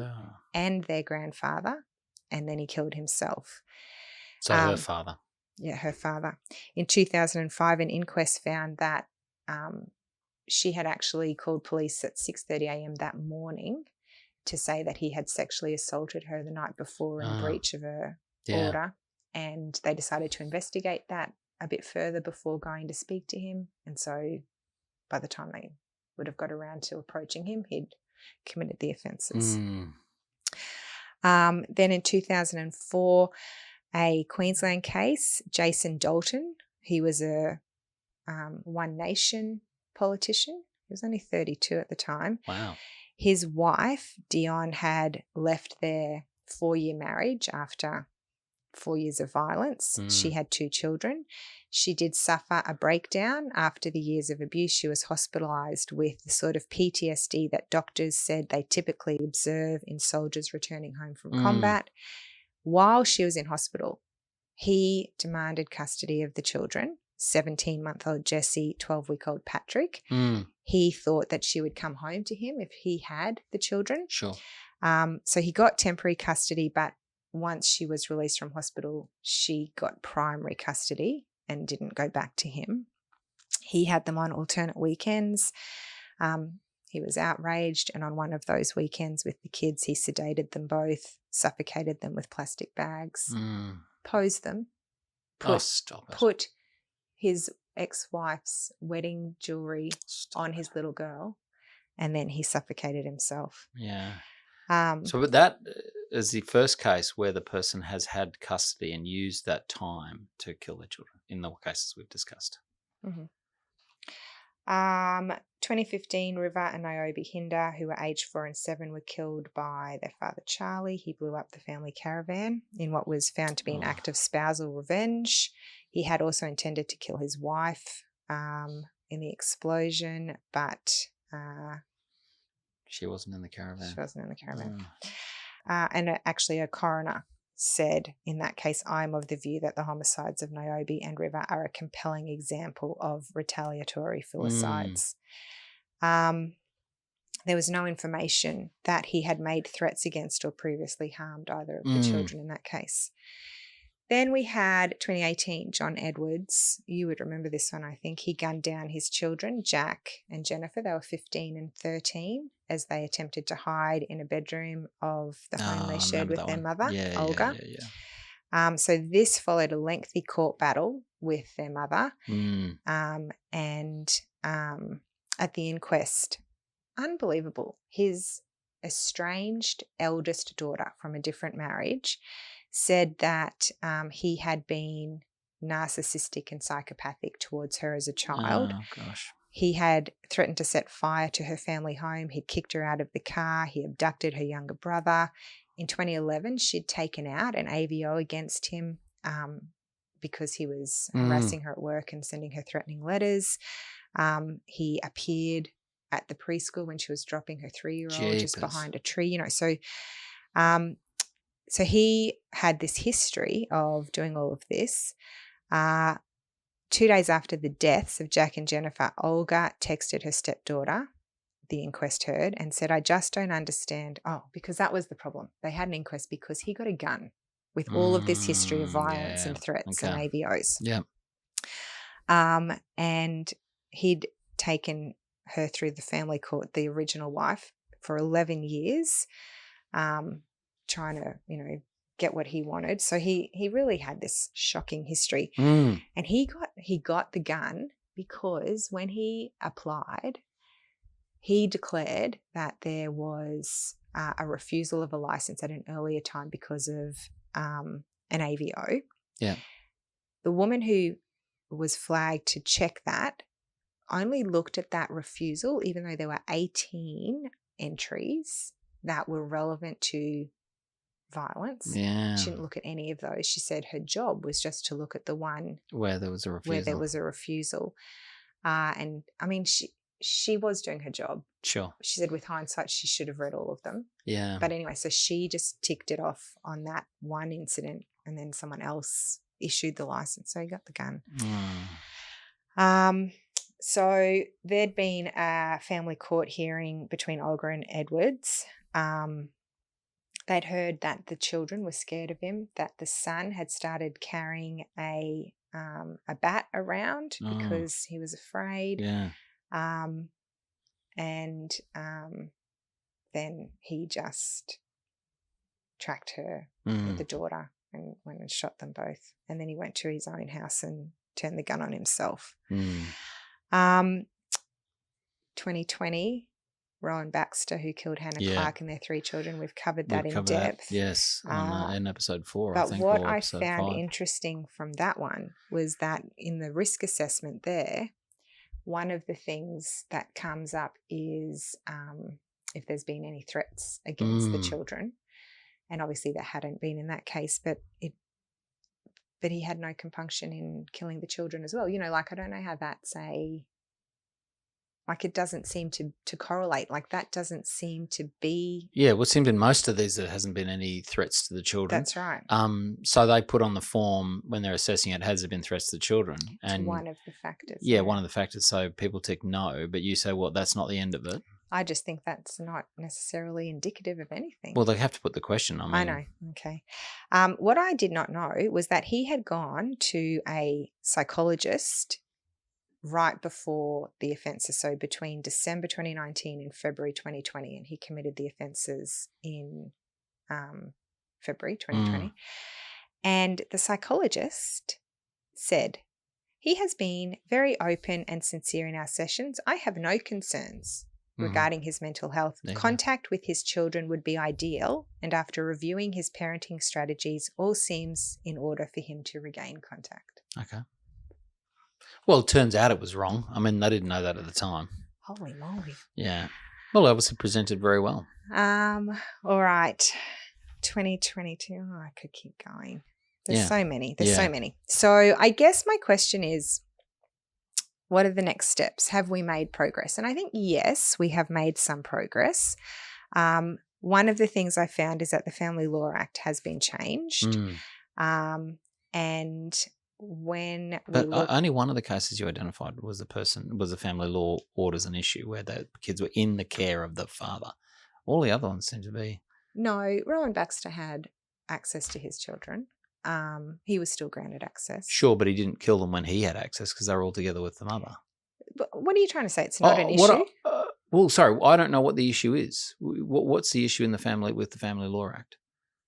and their grandfather, and then he killed himself. So her father. Yeah, her father. In 2005, an inquest found that she had actually called police at 6:30 a.m. that morning to say that he had sexually assaulted her the night before in breach of her order. And they decided to investigate that a bit further before going to speak to him. And so by the time they would have got around to approaching him, he'd committed the offences. Then in 2004, a Queensland case, Jason Dalton, he was a One Nation politician. He was only 32 at the time. Wow. His wife, Dion, had left their 4-year marriage after 4 years of violence. She had 2 children. She did suffer a breakdown after the years of abuse. She was hospitalised with the sort of PTSD that doctors said they typically observe in soldiers returning home from combat. While she was in hospital, he demanded custody of the children. 17-month-old Jessie, 12-week-old Patrick. He thought that she would come home to him if he had the children. Sure. So he got temporary custody, but once she was released from hospital, she got primary custody and didn't go back to him. He had them on alternate weekends. He was outraged, and on one of those weekends with the kids, he sedated them both, suffocated them with plastic bags, posed them, put his ex-wife's wedding jewelry on his little girl, and then he suffocated himself. Yeah. So with that is the first case where the person has had custody and used that time to kill their children in the cases we've discussed. 2015, River and Niobe Hinder, who were aged 4 and 7, were killed by their father Charlie. He blew up the family caravan in what was found to be an act of spousal revenge. He had also intended to kill his wife in the explosion, but she wasn't in the caravan. She wasn't in the caravan. And actually a coroner said in that case, I'm of the view that the homicides of Niobe and River are a compelling example of retaliatory filicides. There was no information that he had made threats against or previously harmed either of the children in that case. Then we had 2018, John Edwards. You would remember this one, I think. He gunned down his children, Jack and Jennifer. They were 15 and 13 as they attempted to hide in a bedroom of the home they shared with their mother, Olga. So this followed a lengthy court battle with their mother. And at the inquest, unbelievable, his estranged eldest daughter from a different marriage said that he had been narcissistic and psychopathic towards her as a child. Oh, gosh. He had threatened to set fire to her family home. He'd kicked her out of the car. He abducted her younger brother. In 2011, she'd taken out an AVO against him because he was harassing her at work and sending her threatening letters. He appeared at the preschool when she was dropping her 3-year-old just behind a tree, So he had this history of doing all of this. 2 days after the deaths of Jack and Jennifer, Olga texted her stepdaughter, the inquest heard, and said, I just don't understand. Oh, because that was the problem. They had an inquest because he got a gun with all of this history of violence and threats and AVOs. Yeah. And he'd taken her through the family court, the original wife, for 11 years, trying to, get what he wanted. So he really had this shocking history. And he got the gun because when he applied, he declared that there was a refusal of a license at an earlier time because of an AVO. Yeah. The woman who was flagged to check that only looked at that refusal, even though there were 18 entries that were relevant to violence. Yeah. She didn't look at any of those. She said her job was just to look at the one where there was a refusal. And I mean, she was doing her job. Sure. She said with hindsight, she should have read all of them. Yeah. But anyway, so she just ticked it off on that one incident, and then someone else issued the license. So he got the gun. So there'd been a family court hearing between Olga and Edwards. They'd heard that the children were scared of him, that the son had started carrying a bat around because he was afraid. Yeah. And then he just tracked her with the daughter and went and shot them both. And then he went to his own house and turned the gun on himself. 2020, Rowan Baxter, who killed Hannah Clark and their 3 children. We've covered that in depth. Yes, in episode 4, but I think. But what I found interesting from that one was that in the risk assessment there, one of the things that comes up is if there's been any threats against the children. And obviously there hadn't been in that case, but he had no compunction in killing the children as well. I don't know how that's it doesn't seem to correlate. That doesn't seem to be. Yeah, well, it seems in most of these there hasn't been any threats to the children. That's right. So they put on the form when they're assessing it, has there been threats to the children? And it's one of the factors. Yeah, one of the factors. So people tick no, but you say, well, that's not the end of it. I just think that's not necessarily indicative of anything. Well, they have to put the question. I know. Okay. What I did not know was that he had gone to a psychologist right before the offences, so between December 2019 and February 2020, and he committed the offences in February 2020. And the psychologist said, he has been very open and sincere in our sessions. I have no concerns regarding his mental health. There you go. Contact with his children would be ideal, and after reviewing his parenting strategies, all seems in order for him to regain contact. Okay. Well, it turns out it was wrong. I mean, they didn't know that at the time. Holy moly. Yeah. Well, obviously presented very well. All right. 2022. Oh, I could keep going. There's so many. So many. So I guess my question is, what are the next steps? Have we made progress? And I think, yes, we have made some progress. One of the things I found is that the Family Law Act has been changed. And when only one of the cases you identified was the family law orders an issue where the kids were in the care of the father. All the other ones seem to be. No, Rowan Baxter had access to his children. He was still granted access. Sure, but he didn't kill them when he had access because they were all together with the mother. But what are you trying to say? It's not an issue? Well, sorry, I don't know what the issue is. What's the issue in the family with the Family Law Act?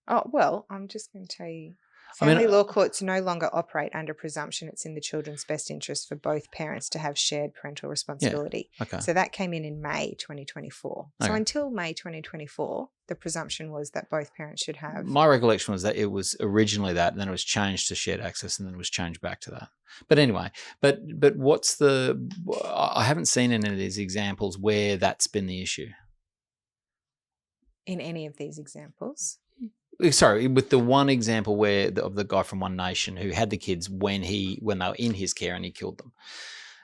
Oh, well, I'm just going to tell you. Family law courts no longer operate under presumption it's in the children's best interest for both parents to have shared parental responsibility. Yeah, okay. So that came in May 2024. Okay. So until May 2024, the presumption was that both parents should have. My recollection was that it was originally that, and then it was changed to shared access, and then it was changed back to that. But anyway, but what's the? I haven't seen any of these examples where that's been the issue. In any of these examples? Sorry, with the one example where of the guy from One Nation who had the kids when they were in his care and he killed them.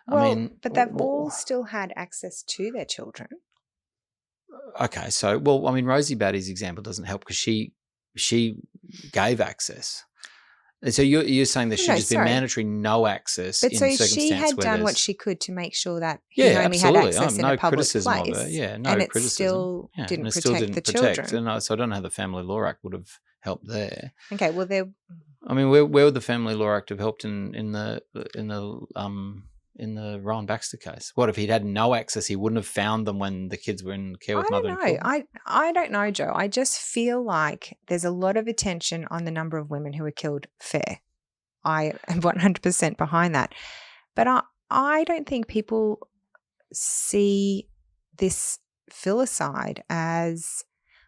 Well, but they've all still had access to their children. Okay, so Rosie Batty's example doesn't help because she gave access. So you're saying there should just be mandatory no access but in so circumstances she had where done what she could to make sure that he only had access in a public place. Of it. Yeah, no and it criticism. still didn't protect the children. And so I don't know how the Family Law Act would have helped there. Okay, well where would the Family Law Act have helped in the Rowan Baxter case? What if he'd had no access? He wouldn't have found them when the kids were in care with mother and father? I don't know, Joe. I just feel like there's a lot of attention on the number of women who are killed fair. I am 100% behind that. But I don't think people see this filicide as,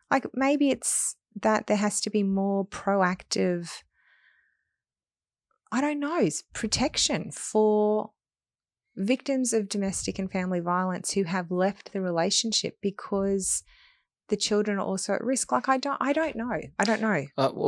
like, maybe it's that there has to be more proactive, I don't know, protection for victims of domestic and family violence who have left the relationship because the children are also at risk. Like, I don't know.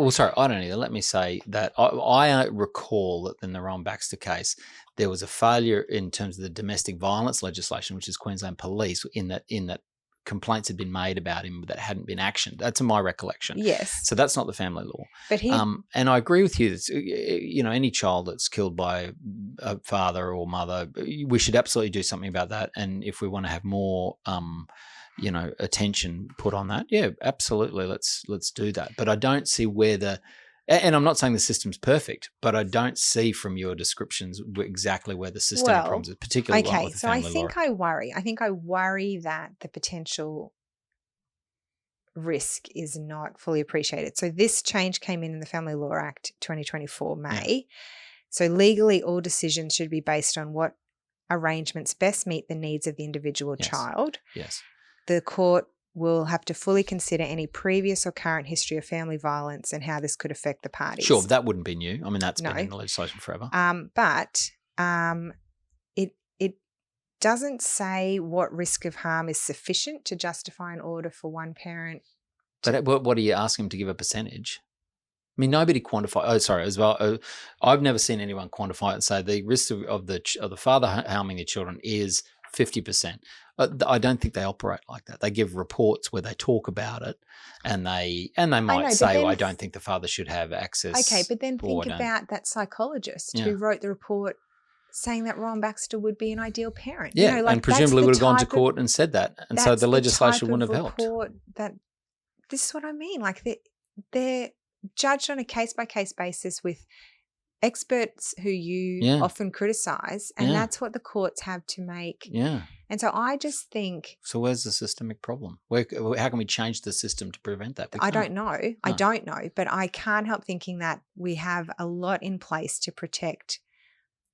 Sorry, I don't either. Let me say that I recall that in the Rowan Baxter case, there was a failure in terms of the domestic violence legislation, which is Queensland Police, in that complaints had been made about him that hadn't been actioned. That's my recollection. Yes. So that's not the family law. But and I agree with you that, any child that's killed by a father or mother, we should absolutely do something about that. And if we want to have more, attention put on that, yeah, absolutely. Let's do that. But I don't see where and I'm not saying the system's perfect, but I don't see from your descriptions exactly where the systemic problems are, particularly with the family law. I think I worry that the potential risk is not fully appreciated. So this change came in the Family Law Act 2024 May. Yeah. So legally, all decisions should be based on what arrangements best meet the needs of the individual child. Yes. The court will have to fully consider any previous or current history of family violence and how this could affect the parties. Sure, that wouldn't be new. I mean, that's been in the legislation forever. But it doesn't say what risk of harm is sufficient to justify an order for one parent. But what are you asking him to give a percentage? I mean, nobody quantify. I've never seen anyone quantify it and say the risk of the father harming their children is 50%. I don't think they operate like that. They give reports where they talk about it, and they might say, "I don't think the father should have access." Okay, but then think about that psychologist who wrote the report saying that Rowan Baxter would be an ideal parent. Yeah, and presumably would have gone to court and said that, and so the legislation wouldn't have helped. This is what I mean. Like they're judged on a case-by-case basis with experts who you often criticise, and that's what the courts have to make. Yeah. And so I just think... So where's the systemic problem? How can we change the system to prevent that? I don't know. No. I don't know. But I can't help thinking that we have a lot in place to protect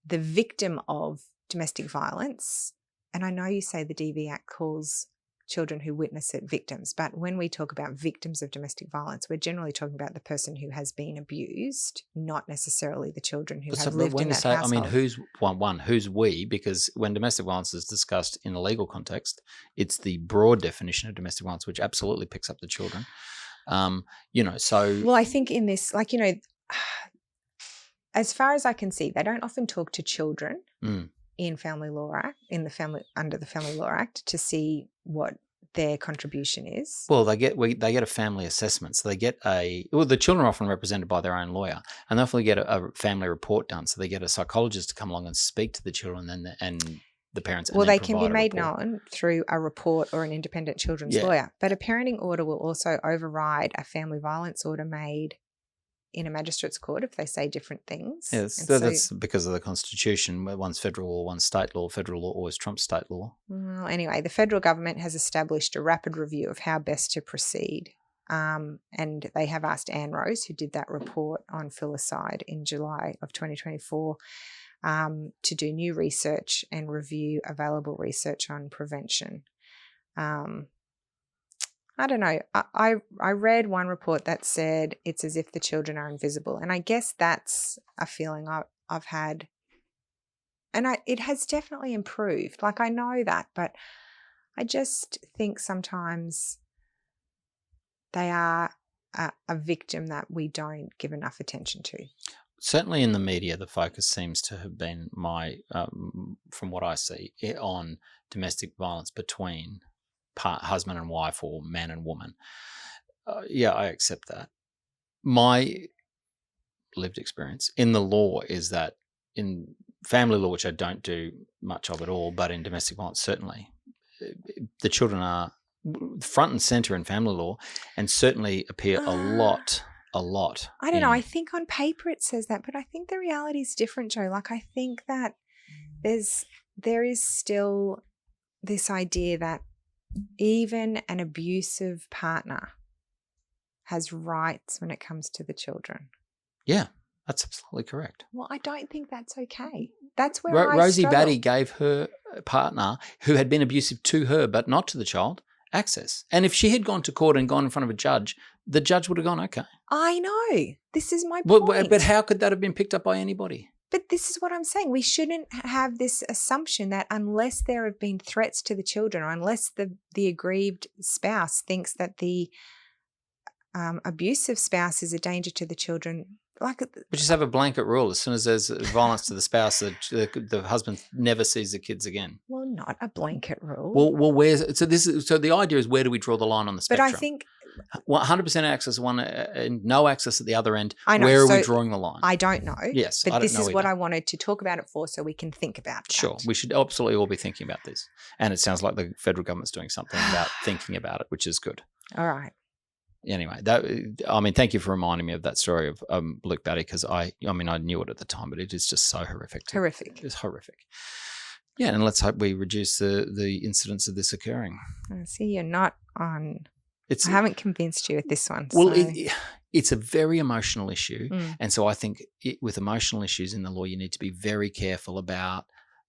the victim of domestic violence. And I know you say the DV Act calls children who witness it victims. But when we talk about victims of domestic violence, we're generally talking about the person who has been abused, not necessarily the children who have lived in that household. I mean, who's we? Because when domestic violence is discussed in a legal context, it's the broad definition of domestic violence, which absolutely picks up the children. Well, I think in this, as far as I can see, they don't often talk to children in Family Law Act, under the Family Law Act, to see what their contribution is. Well, they get a family assessment, so they get the children are often represented by their own lawyer, and they often get a family report done, so they get a psychologist to come along and speak to the children and the parents. Well, they can be made known through a report or an independent children's lawyer, but a parenting order will also override a family violence order made in a magistrate's court if they say different things. Yes, that's because of the Constitution, where one's federal law, one's state law. Federal law always trumps state law. Well, anyway, the federal government has established a rapid review of how best to proceed. And they have asked Anne Rose, who did that report on Filicide in July of 2024, to do new research and review available research on prevention. I don't know. I read one report that said it's as if the children are invisible. And I guess that's a feeling I've had. And it has definitely improved. I know that, but I just think sometimes they are a victim that we don't give enough attention to. Certainly in the media, the focus seems to have been from what I see, on domestic violence between husband and wife or man and woman. I accept that. My lived experience in the law is that in family law, which I don't do much of at all, but in domestic violence, certainly, the children are front and center in family law and certainly appear a lot. I don't know. I think on paper it says that, but I think the reality is different, Joe. I think that there is still this idea that even an abusive partner has rights when it comes to the children. Yeah, that's absolutely correct. Well, I don't think that's okay. That's where Rosie Batty gave her partner, who had been abusive to her but not to the child, access. And if she had gone to court and gone in front of a judge, the judge would have gone, okay. I know. This is my point. But how could that have been picked up by anybody? But this is what I'm saying. We shouldn't have this assumption that unless there have been threats to the children or unless the aggrieved spouse thinks that the abusive spouse is a danger to the children. But just have a blanket rule. As soon as there's violence to the spouse, the husband never sees the kids again. Well, not a blanket rule. Well, so the idea is, where do we draw the line on the spectrum? But I think 100% access one and no access at the other end. I know. Where are we drawing the line? I don't know. Yes, but this is what I wanted to talk about it for, so we can think about it. Sure, we should absolutely all be thinking about this. And it sounds like the federal government's doing something about thinking about it, which is good. All right. Anyway, thank you for reminding me of that story of Luke Batty, because I knew it at the time, but it is just so horrific. Horrific. It's horrific. Yeah, and let's hope we reduce the incidence of this occurring. I see you're not on. I haven't convinced you with this one. Well, it's a very emotional issue, and so I think with emotional issues in the law, you need to be very careful about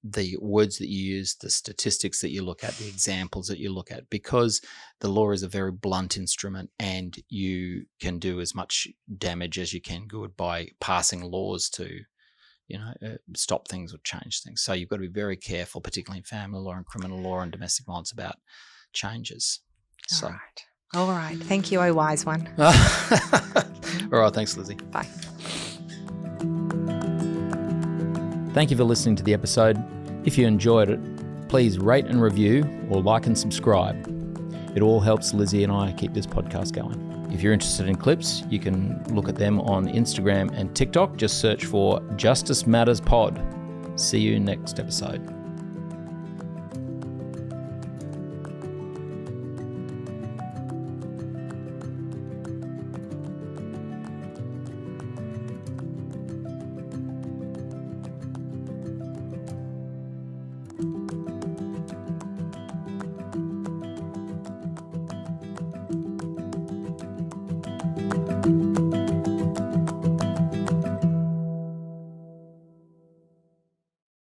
the words that you use, the statistics that you look at, the examples that you look at, because the law is a very blunt instrument and you can do as much damage as you can good by passing laws to, stop things or change things. So you've got to be very careful, particularly in family law and criminal law and domestic violence, about changes. All right. Thank you, oh wise one. All right. Thanks, Lizzie. Bye. Thank you for listening to the episode. If you enjoyed it, please rate and review or like and subscribe. It all helps Lizzie and I keep this podcast going. If you're interested in clips, you can look at them on Instagram and TikTok. Just search for Justice Matters Pod. See you next episode.